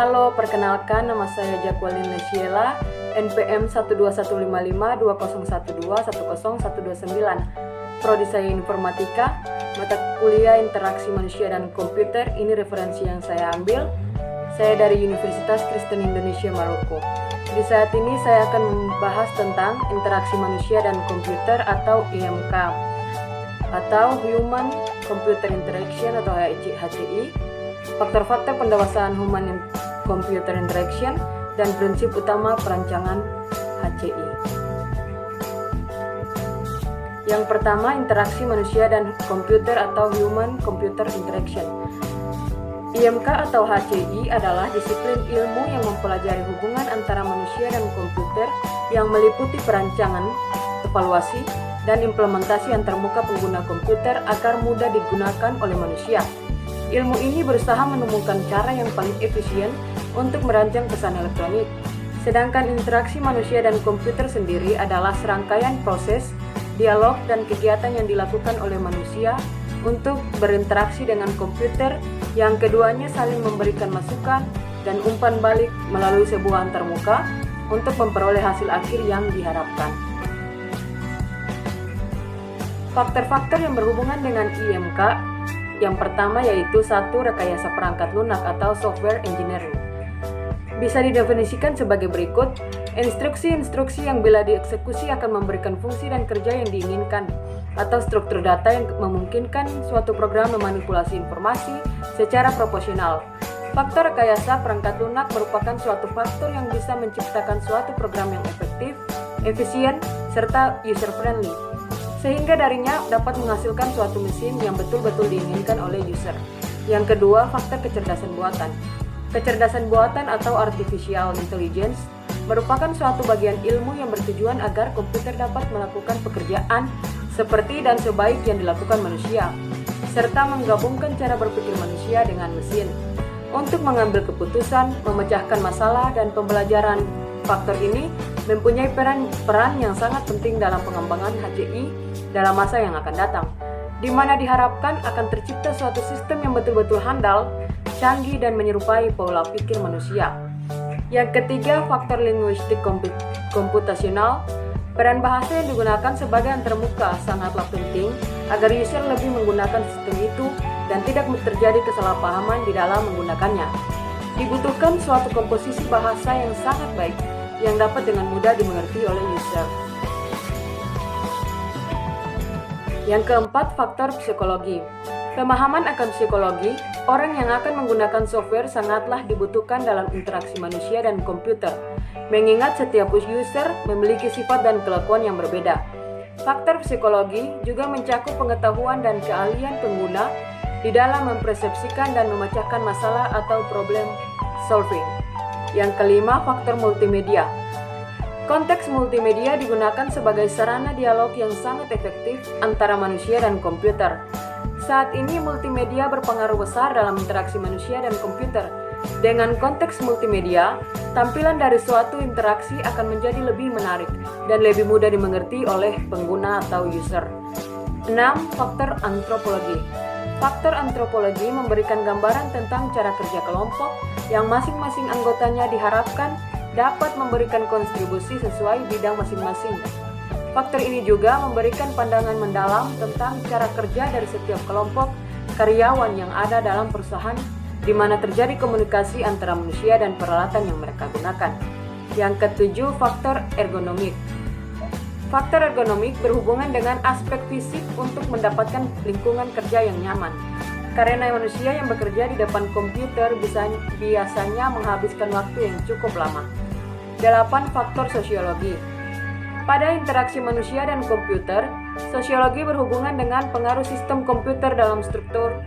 Halo, perkenalkan nama saya Jacqueline Lesiela, NPM 121552012101129. Prodi saya Informatika, mata kuliah Interaksi Manusia dan Komputer. Ini referensi yang saya ambil. Saya dari Universitas Kristen Indonesia Maroko. Di saat ini saya akan membahas tentang interaksi manusia dan komputer atau IMK atau Human Computer Interaction atau HCI, faktor-faktor pendewasaan Human Computer Interaction, dan prinsip utama perancangan HCI. Yang pertama, interaksi manusia dan komputer atau Human Computer Interaction. IMK atau HCI adalah disiplin ilmu yang mempelajari hubungan antara manusia dan komputer yang meliputi perancangan, evaluasi, dan implementasi antarmuka pengguna komputer agar mudah digunakan oleh manusia. Ilmu ini berusaha menemukan cara yang paling efisien untuk merancang pesan elektronik. Sedangkan interaksi manusia dan komputer sendiri adalah serangkaian proses, dialog, dan kegiatan yang dilakukan oleh manusia untuk berinteraksi dengan komputer yang keduanya saling memberikan masukan dan umpan balik melalui sebuah antarmuka untuk memperoleh hasil akhir yang diharapkan. Faktor-faktor yang berhubungan dengan IMK yang pertama yaitu 1. Rekayasa perangkat lunak atau software engineering. Bisa didefinisikan sebagai berikut: instruksi-instruksi yang bila dieksekusi akan memberikan fungsi dan kerja yang diinginkan, atau struktur data yang memungkinkan suatu program memanipulasi informasi secara proporsional. Faktor rekayasa perangkat lunak merupakan suatu faktor yang bisa menciptakan suatu program yang efektif, efisien, serta user-friendly, sehingga darinya dapat menghasilkan suatu mesin yang betul-betul diinginkan oleh user. Yang kedua, faktor kecerdasan buatan. Kecerdasan buatan atau artificial intelligence merupakan suatu bagian ilmu yang bertujuan agar komputer dapat melakukan pekerjaan seperti dan sebaik yang dilakukan manusia, serta menggabungkan cara berpikir manusia dengan mesin untuk mengambil keputusan, memecahkan masalah, dan pembelajaran. Faktor ini mempunyai peran yang sangat penting dalam pengembangan HCI dalam masa yang akan datang, di mana diharapkan akan tercipta suatu sistem yang betul-betul handal, canggih, dan menyerupai pola pikir manusia. Yang ketiga, faktor linguistik komputasional. Peran bahasa yang digunakan sebagai antarmuka sangatlah penting agar user lebih menggunakan sistem itu dan tidak terjadi kesalahpahaman di dalam menggunakannya. Dibutuhkan suatu komposisi bahasa yang sangat baik yang dapat dengan mudah dimengerti oleh user. Yang keempat, faktor psikologi. Pemahaman akan psikologi orang yang akan menggunakan software sangatlah dibutuhkan dalam interaksi manusia dan komputer, mengingat setiap user memiliki sifat dan kelakuan yang berbeda. Faktor psikologi juga mencakup pengetahuan dan keahlian pengguna di dalam mempersepsikan dan memecahkan masalah atau problem solving. Yang kelima, faktor multimedia. Konteks multimedia digunakan sebagai sarana dialog yang sangat efektif antara manusia dan komputer. Saat ini multimedia berpengaruh besar dalam interaksi manusia dan komputer. Dengan konteks multimedia, tampilan dari suatu interaksi akan menjadi lebih menarik dan lebih mudah dimengerti oleh pengguna atau user. 6. Faktor antropologi. Faktor antropologi memberikan gambaran tentang cara kerja kelompok yang masing-masing anggotanya diharapkan dapat memberikan kontribusi sesuai bidang masing-masing. Faktor ini juga memberikan pandangan mendalam tentang cara kerja dari setiap kelompok karyawan yang ada dalam perusahaan di mana terjadi komunikasi antara manusia dan peralatan yang mereka gunakan. Yang ketujuh, faktor ergonomik. Faktor ergonomik berhubungan dengan aspek fisik untuk mendapatkan lingkungan kerja yang nyaman. Karena manusia yang bekerja di depan komputer biasanya menghabiskan waktu yang cukup lama. 8. Faktor sosiologi. Pada interaksi manusia dan komputer, sosiologi berhubungan dengan pengaruh sistem komputer dalam struktur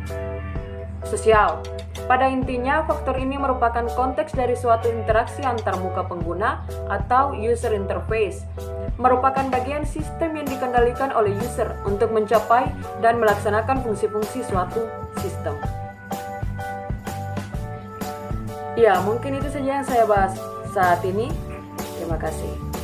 sosial. Pada intinya, faktor ini merupakan konteks dari suatu interaksi antarmuka pengguna atau user interface, merupakan bagian sistem yang dikendalikan oleh user untuk mencapai dan melaksanakan fungsi-fungsi suatu sistem. Ya, mungkin itu saja yang saya bahas saat ini. Terima kasih.